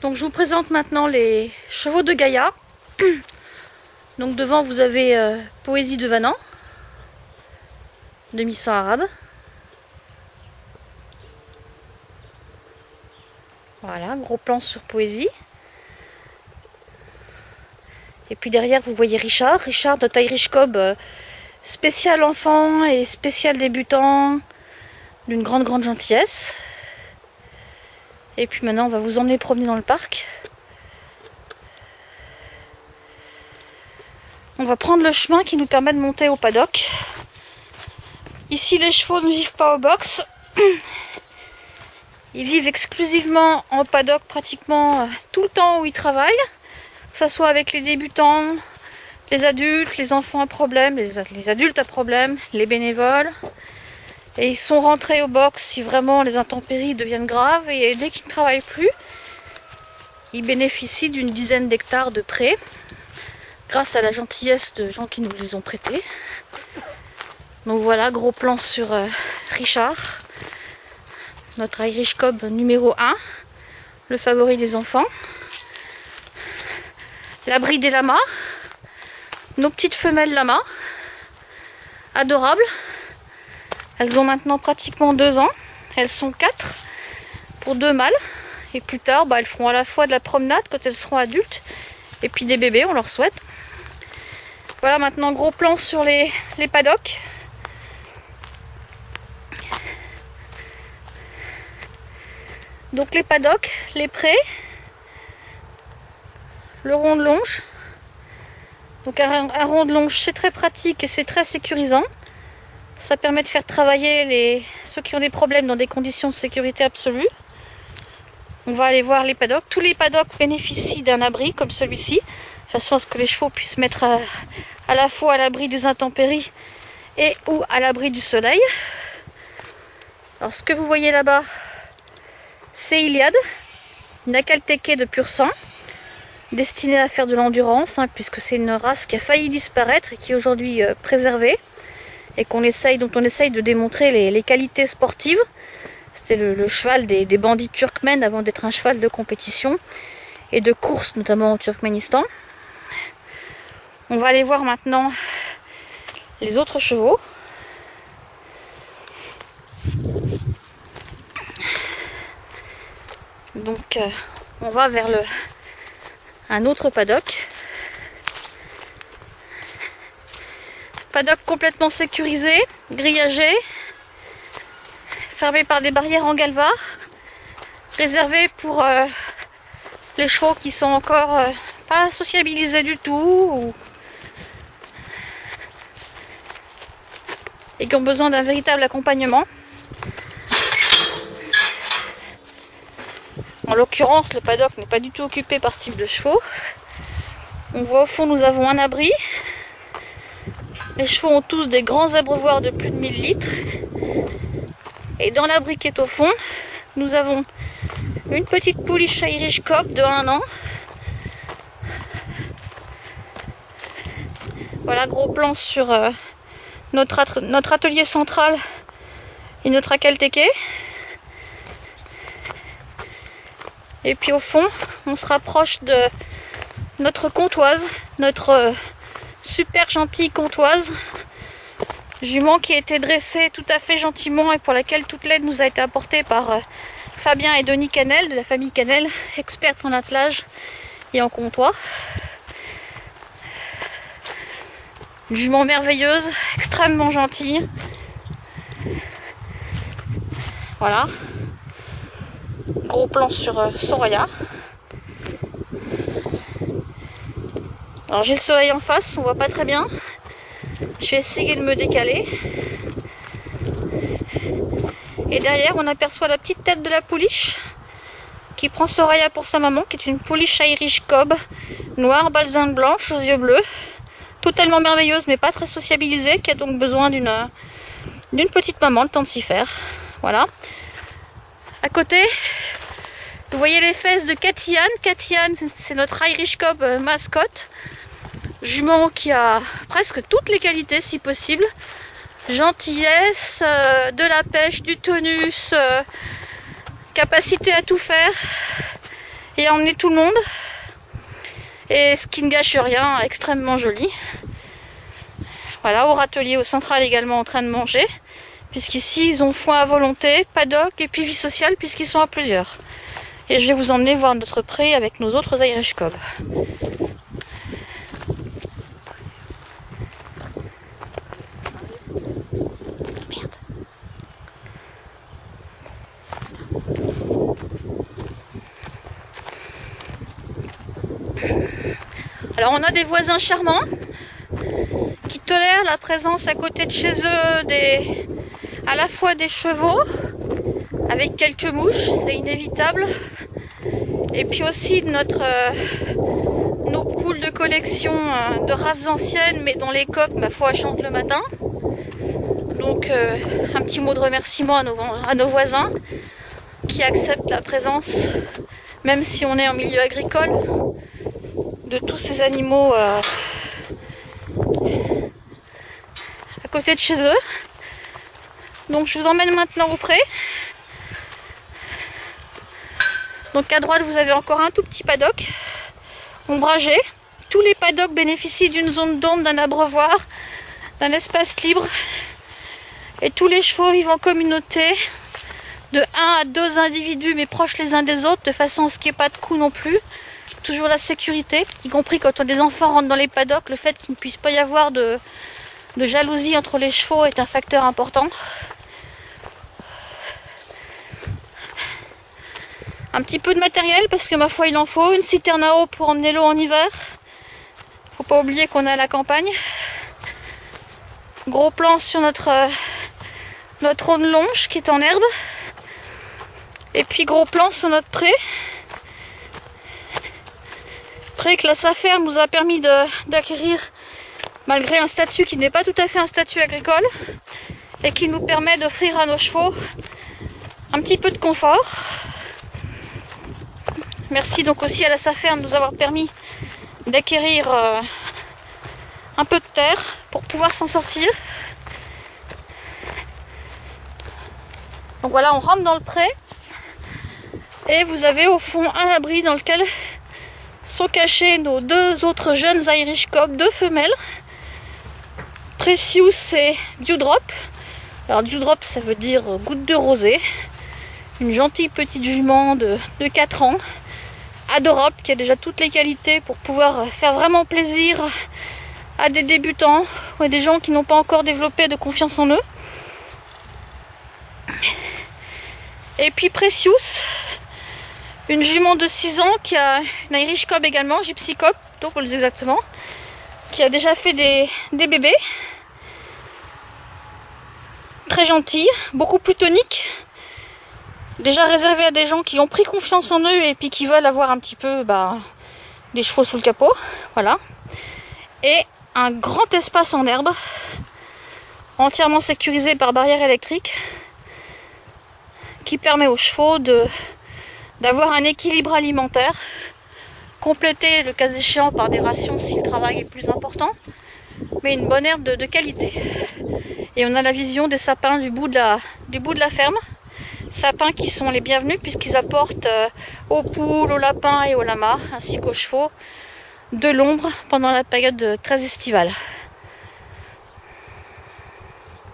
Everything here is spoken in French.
Donc je vous présente maintenant les chevaux de Gaïa. Donc devant vous avez Poésie de Vanant, demi-sang arabe. Voilà, gros plan sur Poésie. Et puis derrière vous voyez Richard, notre Irish Cob spécial enfant et spécial débutant, d'une grande gentillesse. Et puis maintenant on va vous emmener promener dans le parc. On va prendre le chemin qui nous permet de monter au paddock. Ici les chevaux ne vivent pas au box. Ils vivent exclusivement en paddock pratiquement tout le temps où ils travaillent. Que ce soit avec les débutants, les adultes, les enfants à problème, les adultes à problème, les bénévoles. Et ils sont rentrés au box si vraiment les intempéries deviennent graves. Et dès qu'ils ne travaillent plus, ils bénéficient d'une dizaine d'hectares de prés, grâce à la gentillesse de gens qui nous les ont prêtés. Donc voilà, gros plan sur Richard, notre Irish Cob numéro 1, le favori des enfants. L'abri des lamas, nos petites femelles lamas, adorables. Elles ont maintenant pratiquement 2 ans. Elles sont 4 pour 2 mâles. Et plus tard, elles feront à la fois de la promenade quand elles seront adultes. Et puis des bébés, on leur souhaite. Voilà maintenant gros plan sur les paddocks. Donc les paddocks, les prés, le rond de longe. Donc un rond de longe c'est très pratique et c'est très sécurisant. Ça permet de faire travailler ceux qui ont des problèmes dans des conditions de sécurité absolue. On va aller voir les paddocks. Tous les paddocks bénéficient d'un abri comme celui-ci, de façon à ce que les chevaux puissent mettre à la fois à l'abri des intempéries et ou à l'abri du soleil. Alors ce que vous voyez là-bas, c'est Iliade, une Akalteke de pur sang, destinée à faire de l'endurance, puisque c'est une race qui a failli disparaître et qui est aujourd'hui préservée. Et dont on essaye de démontrer les qualités sportives. C'était le cheval des bandits turkmènes avant d'être un cheval de compétition et de course, notamment au Turkménistan. On va aller voir maintenant les autres chevaux. Donc on va vers un autre paddock. Paddock complètement sécurisé, grillagé, fermé par des barrières en galva, réservé pour les chevaux qui sont encore pas sociabilisés du tout et qui ont besoin d'un véritable accompagnement. En l'occurrence, le paddock n'est pas du tout occupé par ce type de chevaux. On voit au fond, nous avons un abri. Les chevaux ont tous des grands abreuvoirs de plus de 1000 litres. Et dans l'abri qui est au fond, nous avons une petite pouliche Irish Cob de 1 an. Voilà, gros plan sur notre atelier central et notre Akalteke. Et puis au fond, on se rapproche de notre comptoise, notre super gentille comptoise, jument qui a été dressée tout à fait gentiment et pour laquelle toute l'aide nous a été apportée par Fabien et Denis Canel de la famille Canel, experte en attelage et en comptoir. Une jument merveilleuse, extrêmement gentille. Voilà. Gros plan sur Soraya. Alors j'ai le soleil en face, on voit pas très bien. Je vais essayer de me décaler. Et derrière on aperçoit la petite tête de la pouliche qui prend Soraya pour sa maman, qui est une pouliche Irish Cob noire, balzane blanche aux yeux bleus, totalement merveilleuse mais pas très sociabilisée, qui a donc besoin d'une petite maman, le temps de s'y faire. Voilà. À côté, vous voyez les fesses de Katian. Katian, c'est notre Irish Cob mascotte. Jument qui a presque toutes les qualités si possible. Gentillesse, de la pêche, du tonus, capacité à tout faire et emmener tout le monde. Et ce qui ne gâche rien, extrêmement joli. Voilà, au râtelier, au central également en train de manger. Puisqu'ici, ils ont foin à volonté, paddock et puis vie sociale puisqu'ils sont à plusieurs. Et je vais vous emmener voir notre pré avec nos autres Irish Cob. Alors on a des voisins charmants qui tolèrent la présence à côté de chez eux à la fois des chevaux avec quelques mouches, c'est inévitable, et puis aussi nos poules de collection de races anciennes mais dont les coqs, ma foi, chantent le matin. Donc un petit mot de remerciement à nos voisins qui acceptent la présence, même si on est en milieu agricole, de tous ces animaux à côté de chez eux. Donc je vous emmène maintenant au pré. Donc à droite vous avez encore un tout petit paddock ombragé. Tous les paddocks bénéficient d'une zone d'ombre, d'un abreuvoir, d'un espace libre. Et tous les chevaux vivent en communauté de 1 à 2 individus mais proches les uns des autres, de façon à ce qu'il n'y ait pas de coups non plus. Toujours la sécurité, y compris quand des enfants rentrent dans les paddocks, le fait qu'il ne puisse pas y avoir de jalousie entre les chevaux est un facteur important. Un petit peu de matériel parce que ma foi il en faut, une citerne à eau pour emmener l'eau en hiver. Faut pas oublier qu'on est à la campagne. Gros plan sur notre aune longe qui est en herbe. Et puis gros plan sur notre pré. Pré que la SAFER nous a permis d'acquérir malgré un statut qui n'est pas tout à fait un statut agricole et qui nous permet d'offrir à nos chevaux un petit peu de confort. Merci donc aussi à la SAFER de nous avoir permis d'acquérir un peu de terre pour pouvoir s'en sortir. Donc voilà, on rentre dans le pré et vous avez au fond un abri dans lequel sont cachés nos 2 autres jeunes Irish Cob, 2 femelles, Precious et Dewdrop. Alors Dewdrop ça veut dire goutte de rosée, une gentille petite jument de 4 ans, adorable, qui a déjà toutes les qualités pour pouvoir faire vraiment plaisir à des débutants ou à des gens qui n'ont pas encore développé de confiance en eux. Et puis Precious, une jument de 6 ans qui a une Irish Cob également, Gypsy Cob, plutôt pour le dire exactement, qui a déjà fait des bébés. Très gentille, beaucoup plus tonique, déjà réservée à des gens qui ont pris confiance en eux et puis qui veulent avoir un petit peu des chevaux sous le capot. Voilà. Et un grand espace en herbe, entièrement sécurisé par barrière électrique, qui permet aux chevaux d'avoir un équilibre alimentaire, complété le cas échéant par des rations si le travail est plus important, mais une bonne herbe de qualité. Et on a la vision des sapins du bout de la ferme, sapins qui sont les bienvenus puisqu'ils apportent aux poules, aux lapins et aux lamas, ainsi qu'aux chevaux, de l'ombre pendant la période très estivale.